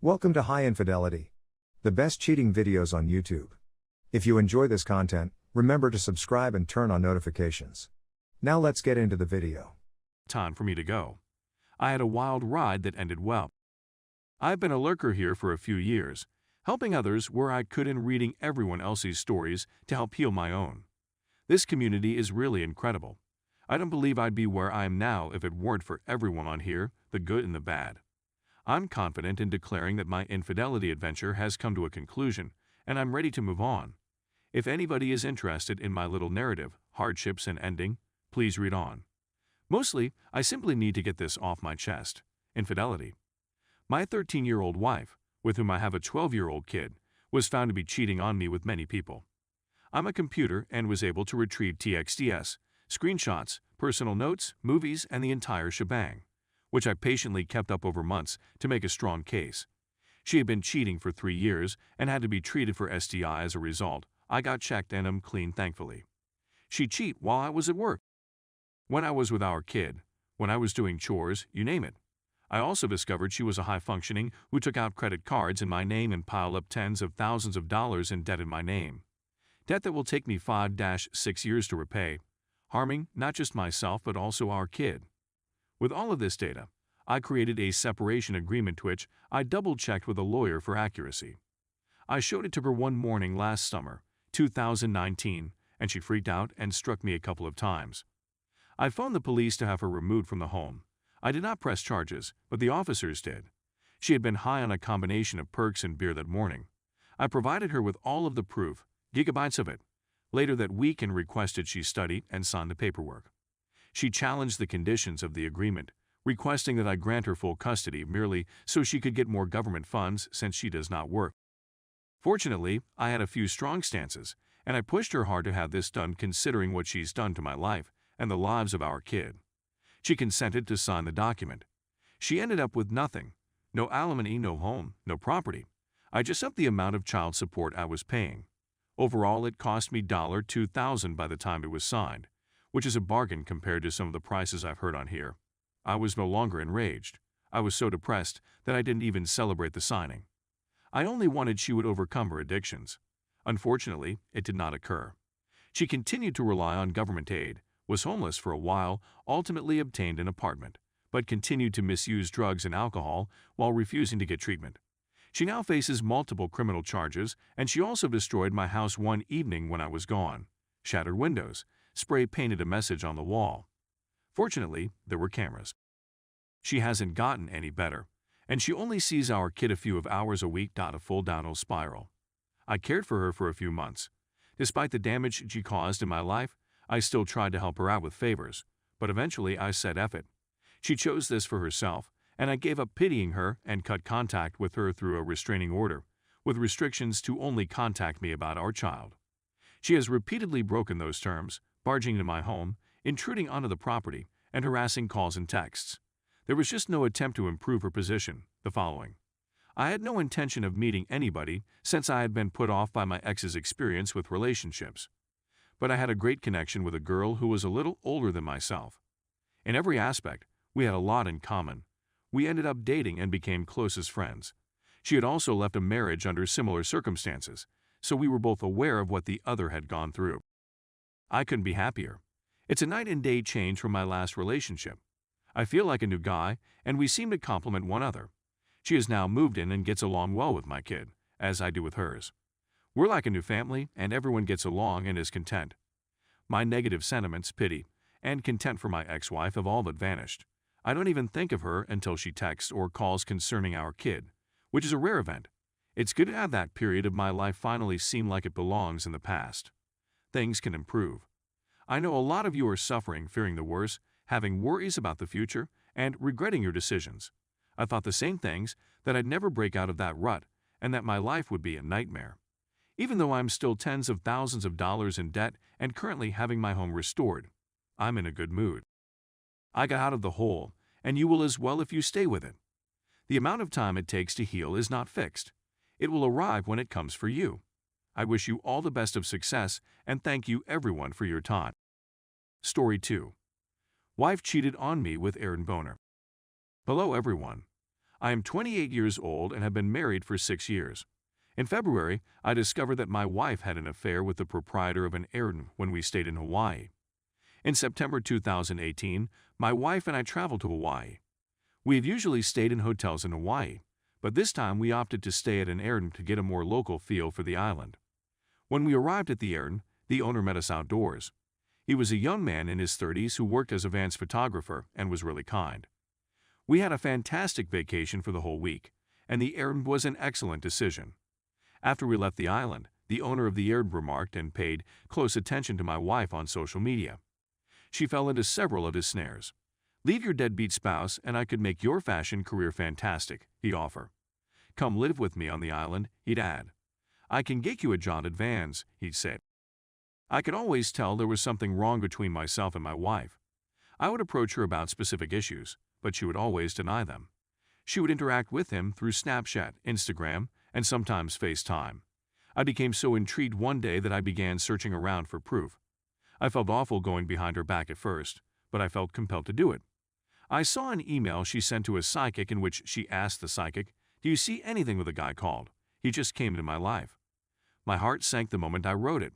Welcome to High Infidelity, the best cheating videos on YouTube. If you enjoy this content, remember to subscribe and turn on notifications. Now let's get into the video. Time for me to go. I had a wild ride that ended well. I've been a lurker here for a few years, helping others where I could and reading everyone else's stories to help heal my own. This community is really incredible. I don't believe I'd be where I am now if it weren't for everyone on here, the good and the bad. I'm confident in declaring that my infidelity adventure has come to a conclusion, and I'm ready to move on. If anybody is interested in my little narrative, hardships and ending, please read on. Mostly, I simply need to get this off my chest. Infidelity. My 13-year-old wife, with whom I have a 12-year-old kid, was found to be cheating on me with many people. I'm a computer and was able to retrieve TXTs, screenshots, personal notes, movies, and the entire shebang, which I patiently kept up over months to make a strong case. She had been cheating for 3 years and had to be treated for STI as a result. I got checked and am clean, thankfully. She'd cheat while I was at work, when I was with our kid, when I was doing chores, you name it. I also discovered she was a high-functioning who took out credit cards in my name and piled up tens of thousands of dollars in debt in my name. Debt that will take me 5-6 years to repay, harming not just myself but also our kid. With all of this data, I created a separation agreement which I double-checked with a lawyer for accuracy. I showed it to her one morning last summer, 2019, and she freaked out and struck me a couple of times. I phoned the police to have her removed from the home. I did not press charges, but the officers did. She had been high on a combination of perks and beer that morning. I provided her with all of the proof, gigabytes of it, later that week and requested she study and sign the paperwork. She challenged the conditions of the agreement, requesting that I grant her full custody merely so she could get more government funds since she does not work. Fortunately, I had a few strong stances, and I pushed her hard to have this done considering what she's done to my life and the lives of our kid. She consented to sign the document. She ended up with nothing. No alimony, no home, no property. I just upped the amount of child support I was paying. Overall, it cost me $2,000 by the time it was signed, which is a bargain compared to some of the prices I've heard on here. I was no longer enraged. I was so depressed that I didn't even celebrate the signing. I only wanted she would overcome her addictions. Unfortunately, it did not occur. She continued to rely on government aid, was homeless for a while, ultimately obtained an apartment, but continued to misuse drugs and alcohol while refusing to get treatment. She now faces multiple criminal charges, and she also destroyed my house one evening when I was gone, shattered windows, spray-painted a message on the wall. Fortunately, there were cameras. She hasn't gotten any better, and she only sees our kid a few of hours a week. A full downhill spiral. I cared for her for a few months. Despite the damage she caused in my life, I still tried to help her out with favors, but eventually I said F it. She chose this for herself, and I gave up pitying her and cut contact with her through a restraining order, with restrictions to only contact me about our child. She has repeatedly broken those terms, barging into my home, intruding onto the property, and harassing calls and texts. There was just no attempt to improve her position. The following. I had no intention of meeting anybody since I had been put off by my ex's experience with relationships. But I had a great connection with a girl who was a little older than myself. In every aspect, we had a lot in common. We ended up dating and became close as friends. She had also left a marriage under similar circumstances, so we were both aware of what the other had gone through. I couldn't be happier. It's a night and day change from my last relationship. I feel like a new guy, and we seem to complement one another. She has now moved in and gets along well with my kid, as I do with hers. We're like a new family, and everyone gets along and is content. My negative sentiments, pity, and contempt for my ex-wife have all but vanished. I don't even think of her until she texts or calls concerning our kid, which is a rare event. It's good to have that period of my life finally seem like it belongs in the past. Things can improve. I know a lot of you are suffering, fearing the worst, having worries about the future, and regretting your decisions. I thought the same things, that I'd never break out of that rut, and that my life would be a nightmare. Even though I'm still tens of thousands of dollars in debt and currently having my home restored, I'm in a good mood. I got out of the hole, and you will as well if you stay with it. The amount of time it takes to heal is not fixed. It will arrive when it comes for you. I wish you all the best of success and thank you everyone for your time. Story 2. Wife cheated on me with Aaron Boner. Hello everyone. I am 28 years old and have been married for 6 years. In February, I discovered that my wife had an affair with the proprietor of an Airbnb when we stayed in Hawaii. In September 2018, my wife and I traveled to Hawaii. We have usually stayed in hotels in Hawaii, but this time we opted to stay at an Airbnb to get a more local feel for the island. When we arrived at the Airbnb, the owner met us outdoors. He was a young man in his 30s who worked as a Vans photographer and was really kind. We had a fantastic vacation for the whole week, and the Airbnb was an excellent decision. After we left the island, the owner of the Airbnb remarked and paid close attention to my wife on social media. She fell into several of his snares. "Leave your deadbeat spouse and I could make your fashion career fantastic," he'd offer. "Come live with me on the island," he'd add. "I can get you a job at Vans," he'd say. I could always tell there was something wrong between myself and my wife. I would approach her about specific issues, but she would always deny them. She would interact with him through Snapchat, Instagram, and sometimes FaceTime. I became so intrigued one day that I began searching around for proof. I felt awful going behind her back at first, but I felt compelled to do it. I saw an email she sent to a psychic in which she asked the psychic, "Do you see anything with a guy called? He just came into my life." My heart sank the moment I wrote it.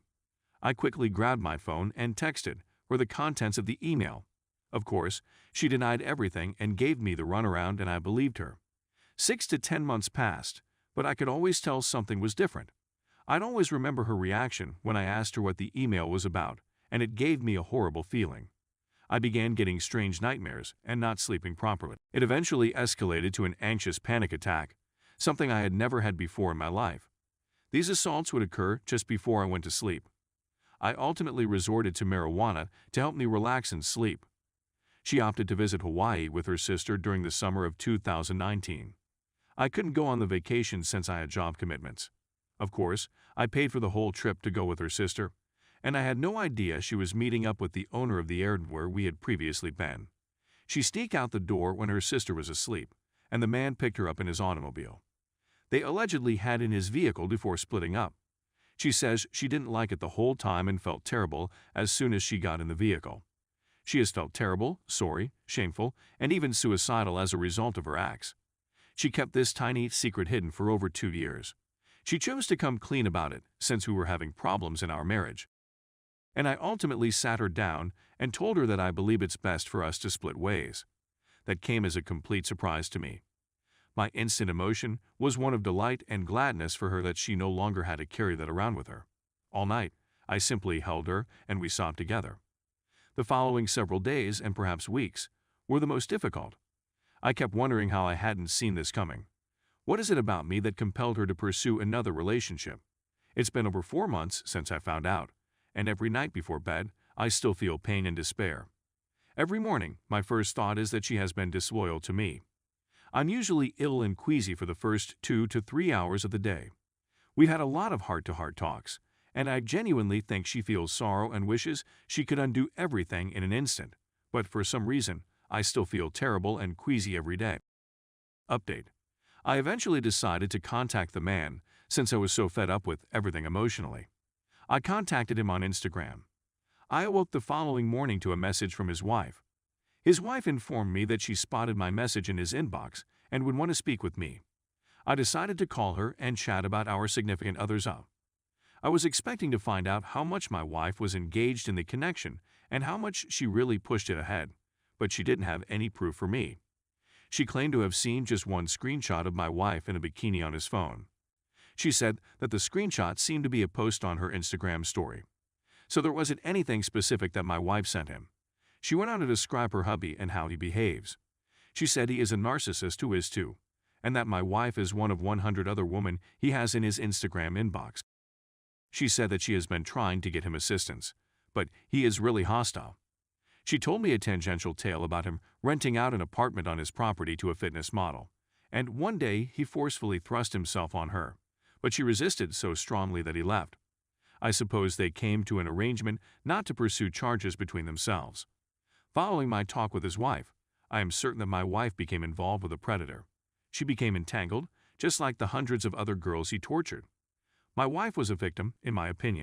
I quickly grabbed my phone and texted her the contents of the email. Of course, she denied everything and gave me the runaround, and I believed her. 6 to 10 months passed, but I could always tell something was different. I'd always remember her reaction when I asked her what the email was about, and it gave me a horrible feeling. I began getting strange nightmares and not sleeping properly. It eventually escalated to an anxious panic attack, something I had never had before in my life. These assaults would occur just before I went to sleep. I ultimately resorted to marijuana to help me relax and sleep. She opted to visit Hawaii with her sister during the summer of 2019. I couldn't go on the vacation since I had job commitments. Of course, I paid for the whole trip to go with her sister, and I had no idea she was meeting up with the owner of the Airbnb where we had previously been. She sneaked out the door when her sister was asleep, and the man picked her up in his automobile. They allegedly had in his vehicle before splitting up. She says she didn't like it the whole time and felt terrible as soon as she got in the vehicle. She has felt terrible, sorry, shameful, and even suicidal as a result of her acts. She kept this tiny secret hidden for over 2 years. She chose to come clean about it since we were having problems in our marriage. And I ultimately sat her down and told her that I believe it's best for us to split ways. That came as a complete surprise to me. My instant emotion was one of delight and gladness for her that she no longer had to carry that around with her. All night, I simply held her and we sobbed together. The following several days, and perhaps weeks, were the most difficult. I kept wondering how I hadn't seen this coming. What is it about me that compelled her to pursue another relationship? It's been over 4 months since I found out, and every night before bed, I still feel pain and despair. Every morning, my first thought is that she has been disloyal to me. I'm usually ill and queasy for the first 2 to 3 hours of the day. We've had a lot of heart-to-heart talks, and I genuinely think she feels sorrow and wishes she could undo everything in an instant, but for some reason, I still feel terrible and queasy every day. Update. I eventually decided to contact the man since I was so fed up with everything emotionally. I contacted him on Instagram. I awoke the following morning to a message from his wife. His wife informed me that she spotted my message in his inbox and would want to speak with me. I decided to call her and chat about our significant others up. I was expecting to find out how much my wife was engaged in the connection and how much she really pushed it ahead, but she didn't have any proof for me. She claimed to have seen just one screenshot of my wife in a bikini on his phone. She said that the screenshot seemed to be a post on her Instagram story. So there wasn't anything specific that my wife sent him. She went on to describe her hubby and how he behaves. She said he is a narcissist who is too, and that my wife is one of 100 other women he has in his Instagram inbox. She said that she has been trying to get him assistance, but he is really hostile. She told me a tangential tale about him renting out an apartment on his property to a fitness model, and one day he forcefully thrust himself on her, but she resisted so strongly that he left. I suppose they came to an arrangement not to pursue charges between themselves. Following my talk with his wife, I am certain that my wife became involved with a predator. She became entangled, just like the hundreds of other girls he tortured. My wife was a victim, in my opinion.